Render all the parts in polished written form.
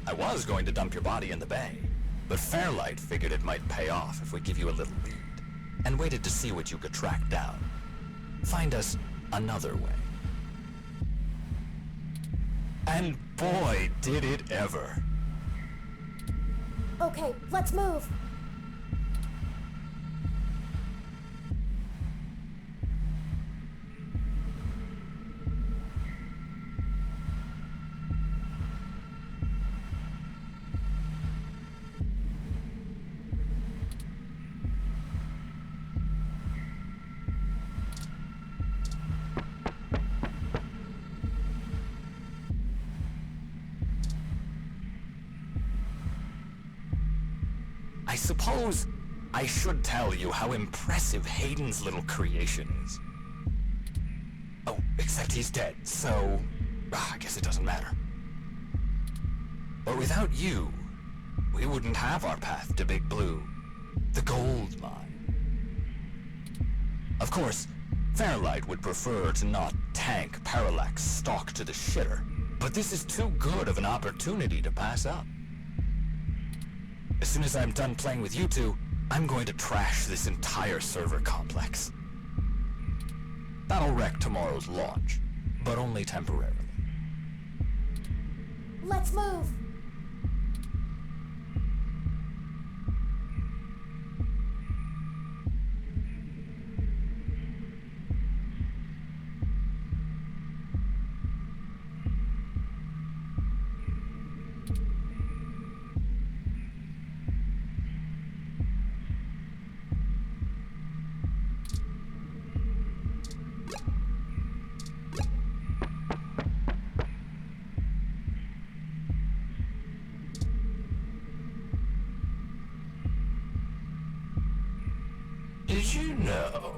I was going to dump your body in the bay, but Fairlight figured it might pay off if we give you a little lead, and waited to see what you could track down. Find us another way. And boy, did it ever. Okay, let's move. I suppose I should tell you how impressive Hayden's little creation is. Oh, except he's dead, so I guess it doesn't matter. But without you, we wouldn't have our path to Big Blue, the gold mine. Of course, Fairlight would prefer to not tank Parallax stock to the shitter, but this is too good of an opportunity to pass up. As soon as I'm done playing with you two, I'm going to trash this entire server complex. That'll wreck tomorrow's launch, but only temporarily. Let's move. Did you know?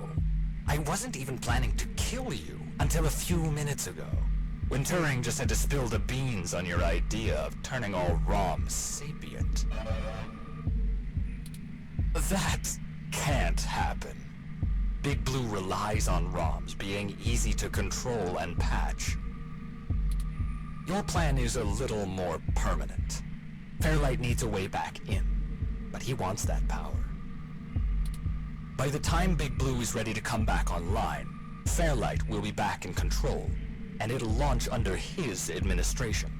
I wasn't even planning to kill you until a few minutes ago, when Turing just had to spill the beans on your idea of turning all ROMs sapient. That can't happen. Big Blue relies on ROMs being easy to control and patch. Your plan is a little more permanent. Fairlight needs a way back in, but he wants that power. By the time Big Blue is ready to come back online, Fairlight will be back in control, and it'll launch under his administration.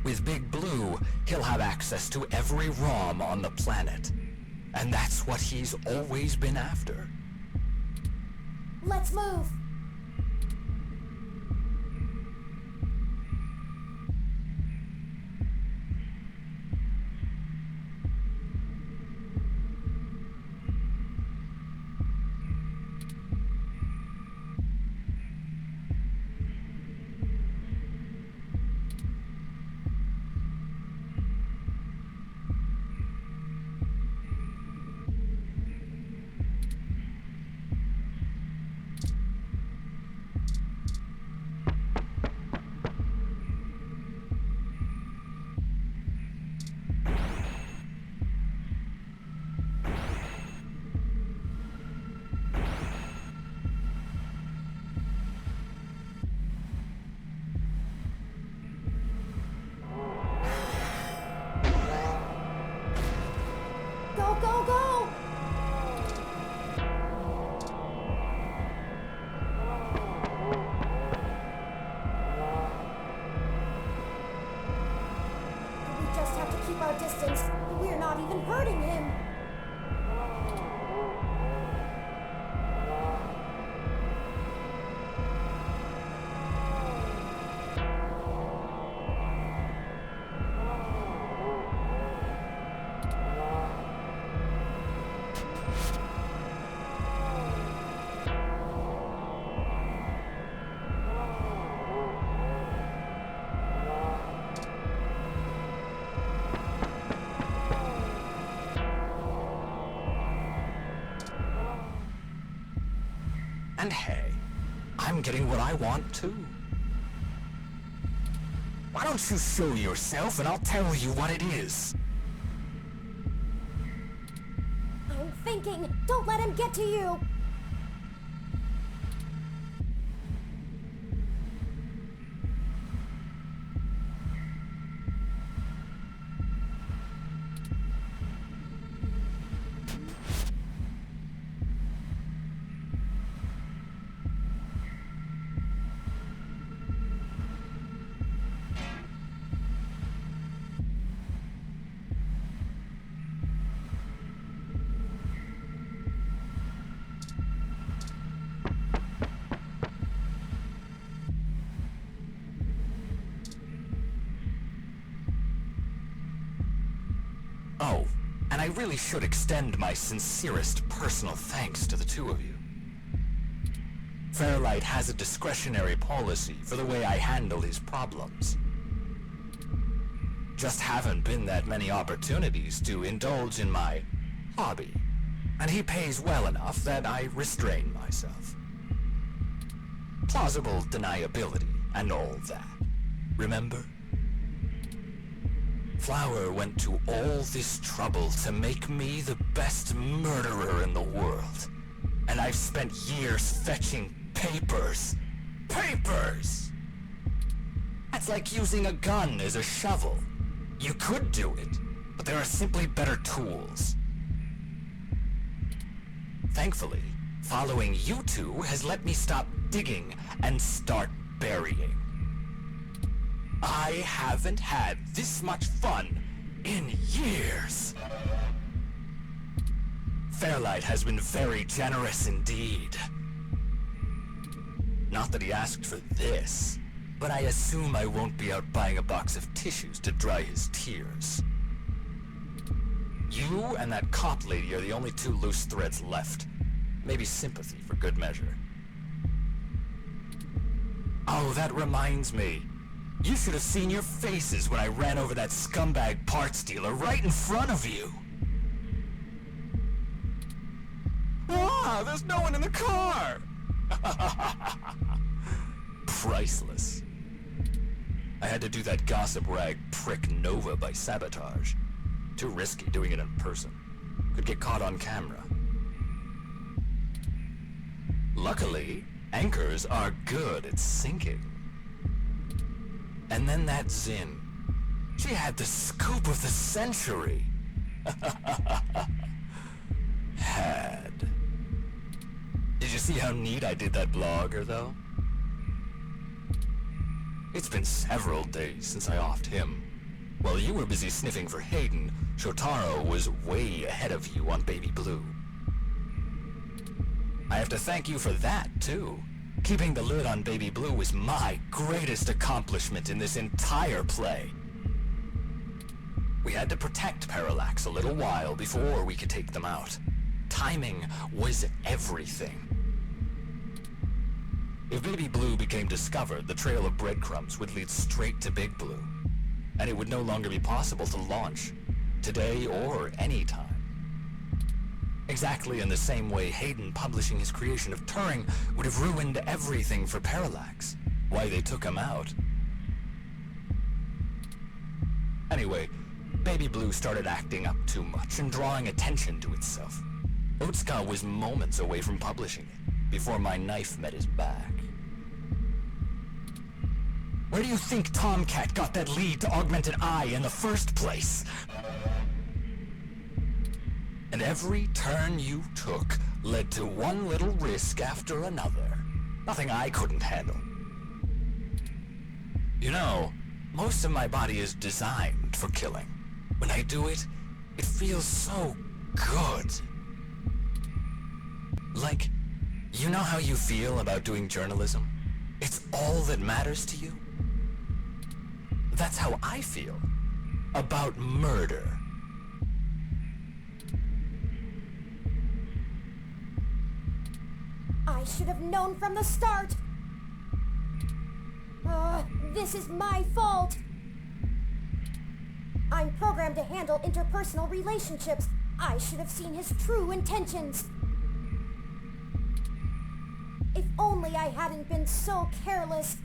With Big Blue, he'll have access to every ROM on the planet, and that's what he's always been after. Let's move. Go, go, go! We just have to keep our distance. We're not even hurting him. And hey, I'm getting what I want too. Why don't you show yourself and I'll tell you what it is? I'm thinking. Don't let him get to you. Oh, and I really should extend my sincerest personal thanks to the two of you. Fairlight has a discretionary policy for the way I handle his problems. Just haven't been that many opportunities to indulge in my hobby, and he pays well enough that I restrain myself. Plausible deniability and all that. Remember? Flower went to all this trouble to make me the best murderer in the world. And I've spent years fetching papers. Papers! That's like using a gun as a shovel. You could do it, but there are simply better tools. Thankfully, following you two has let me stop digging and start burying. I haven't had this much fun in years. Fairlight has been very generous indeed. Not that he asked for this, but I assume I won't be out buying a box of tissues to dry his tears. You and that cop lady are the only two loose threads left. Maybe sympathy for good measure. Oh, that reminds me. You should have seen your faces when I ran over that scumbag parts dealer right in front of you. Ah, there's no one in the car! Priceless. I had to do that gossip rag prick Nova by sabotage. Too risky doing it in person. Could get caught on camera. Luckily, anchors are good at sinking. And then that Zin. She had the scoop of the century. Had. Did you see how neat I did that blogger, though? It's been several days since I offed him. While you were busy sniffing for Hayden, Shotaro was way ahead of you on Baby Blue. I have to thank you for that, too. Keeping the lid on Baby Blue was my greatest accomplishment in this entire play. We had to protect Parallax a little while before we could take them out. Timing was everything. If Baby Blue became discovered, the trail of breadcrumbs would lead straight to Big Blue, and it would no longer be possible to launch, today or any time. Exactly in the same way Hayden publishing his creation of Turing would have ruined everything for Parallax. Why they took him out. Anyway, Baby Blue started acting up too much and drawing attention to itself. Otsuka was moments away from publishing it, before my knife met his back. Where do you think Tomcat got that lead to Augmented Eye in the first place? And every turn you took led to one little risk after another. Nothing I couldn't handle. You know, most of my body is designed for killing. When I do it, it feels so good. Like, you know how you feel about doing journalism? It's all that matters to you? That's how I feel about murder. I should have known from the start. This is my fault. I'm programmed to handle interpersonal relationships. I should have seen his true intentions. If only I hadn't been so careless.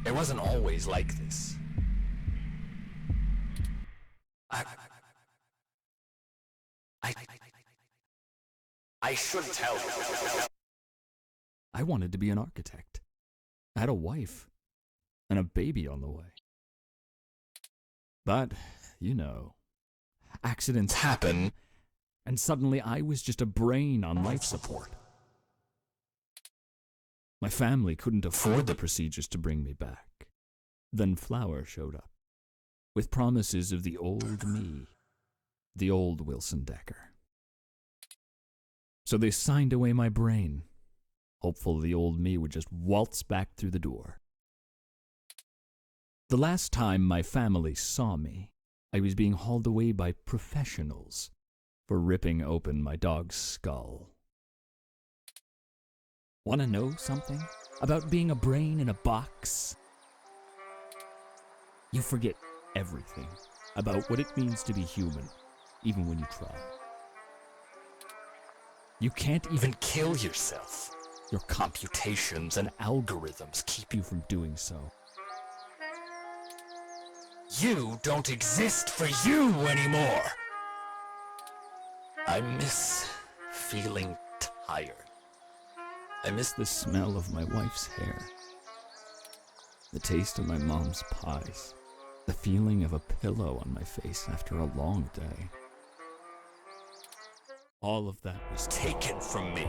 It wasn't always like this. I should tell you. I wanted to be an architect. I had a wife and a baby on the way. But, you know, accidents happen, and suddenly I was just a brain on life support. My family couldn't afford the procedures to bring me back. Then Flower showed up, with promises of the old me, the old Wilson Decker. So they signed away my brain, hopeful the old me would just waltz back through the door. The last time my family saw me, I was being hauled away by professionals for ripping open my dog's skull. Want to know something about being a brain in a box? You forget everything about what it means to be human, even when you try. You can't even kill yourself. Your computations and algorithms keep you from doing so. You don't exist for you anymore! I miss feeling tired. I miss the smell of my wife's hair, the taste of my mom's pies, the feeling of a pillow on my face after a long day. All of that was taken from me.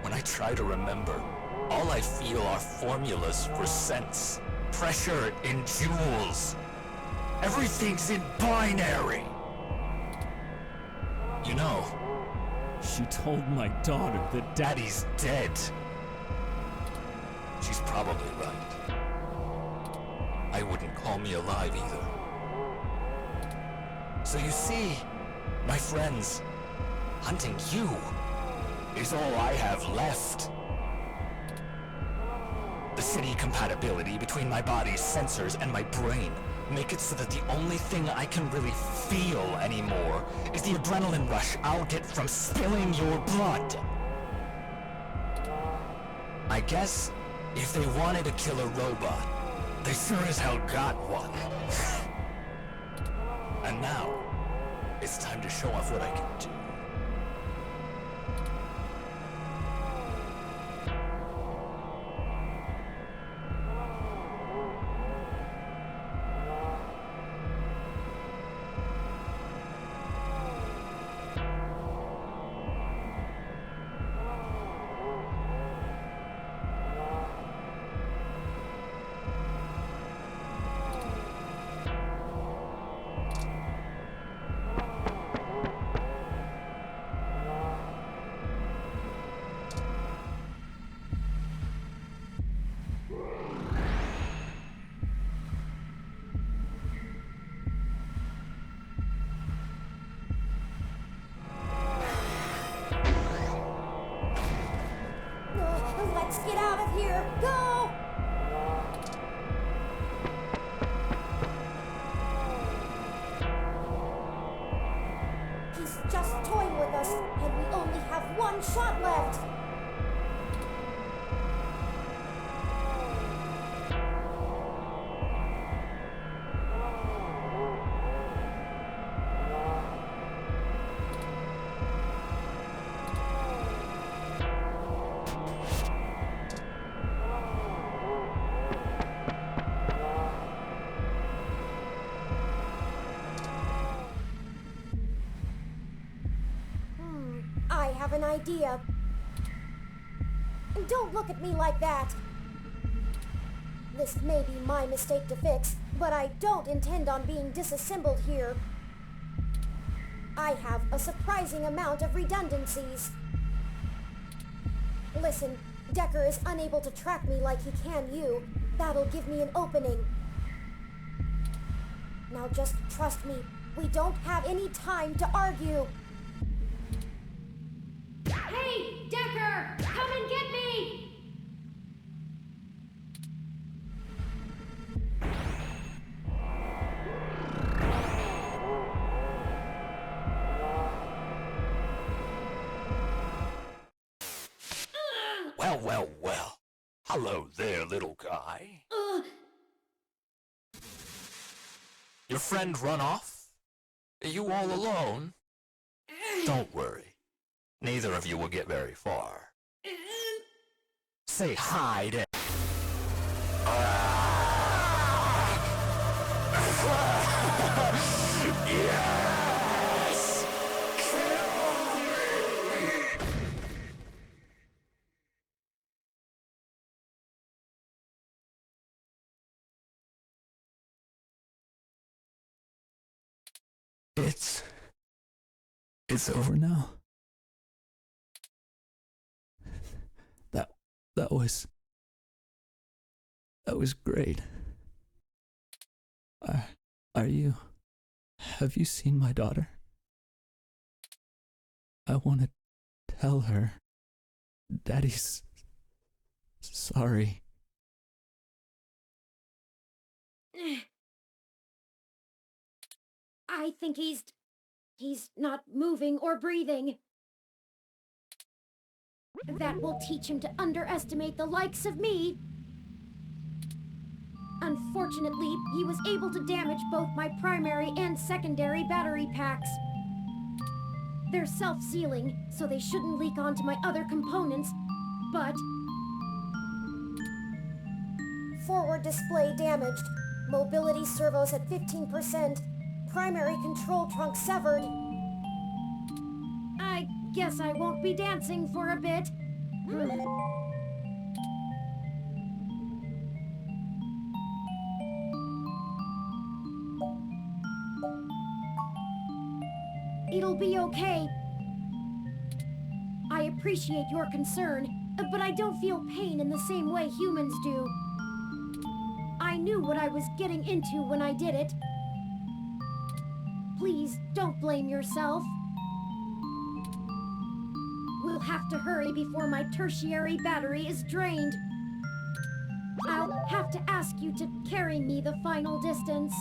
When I try to remember, all I feel are formulas for cents, pressure in joules. Everything's in binary. You know, she told my daughter that Daddy's dead. She's probably right. I wouldn't call me alive either. So you see, my friends, hunting you is all I have left. The shitty compatibility between my body's sensors and my brain make it so that the only thing I can really feel anymore is the adrenaline rush I'll get from spilling your blood. I guess if they wanted to kill a robot, they sure as hell got one. And now, it's time to show off what I can do. Let's get out of here! Go! He's just toying with us, and we only have one shot left! I have an idea. Don't look at me like that. This may be my mistake to fix, but I don't intend on being disassembled here. I have a surprising amount of redundancies. Listen, Decker is unable to track me like he can you. That'll give me an opening. Now just trust me. We don't have any time to argue. Hey, Decker! Come and get me! Well, well, well. Hello there, little guy. Your friend run off? Are you all alone? Don't worry. Neither of you will get very far. Say hi to... Yes! Kill It's over now. That was great. Have you seen my daughter? I want to tell her Daddy's sorry. I think he's not moving or breathing. That will teach him to underestimate the likes of me. Unfortunately, he was able to damage both my primary and secondary battery packs. They're self-sealing, so they shouldn't leak onto my other components, but... Forward display damaged. Mobility servos at 15%. Primary control trunk severed. I guess I won't be dancing for a bit. It'll be okay. I appreciate your concern, but I don't feel pain in the same way humans do. I knew what I was getting into when I did it. Please, don't blame yourself. We'll have to hurry before my tertiary battery is drained. I'll have to ask you to carry me the final distance.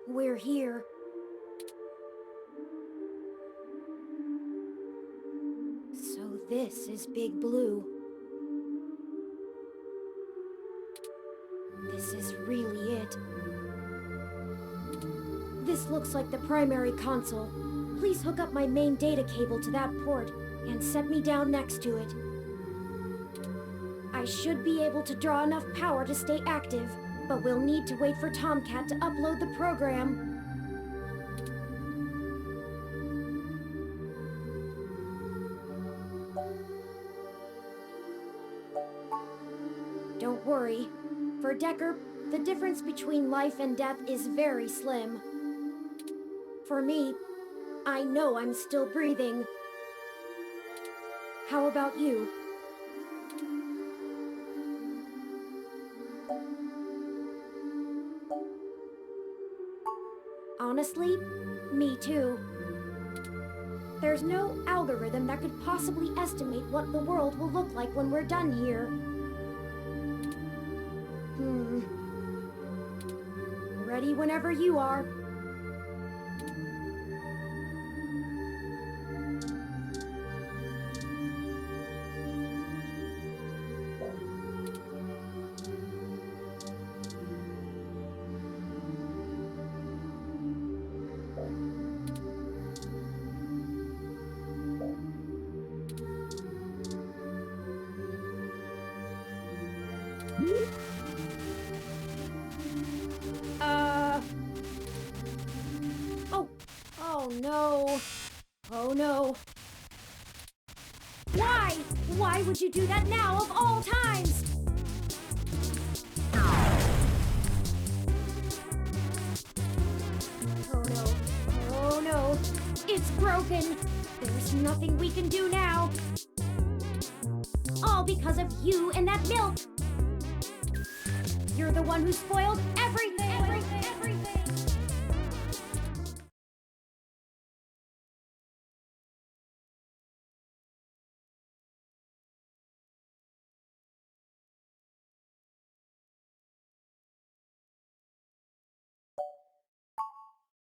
We're here. So this is Big Blue. This is really it. This looks like the primary console. Please hook up my main data cable to that port and set me down next to it. I should be able to draw enough power to stay active, but we'll need to wait for Tomcat to upload the program. Don't worry. For Decker, the difference between life and death is very slim. For me, I know I'm still breathing. How about you? Honestly, me too. There's no algorithm that could possibly estimate what the world will look like when we're done here. Ready whenever you are. Oh no. Oh no. Why? Why would you do that now of all times? Oh no. Oh no. It's broken. There's nothing we can do now. All because of you and that milk. You're the one who spoiled everything.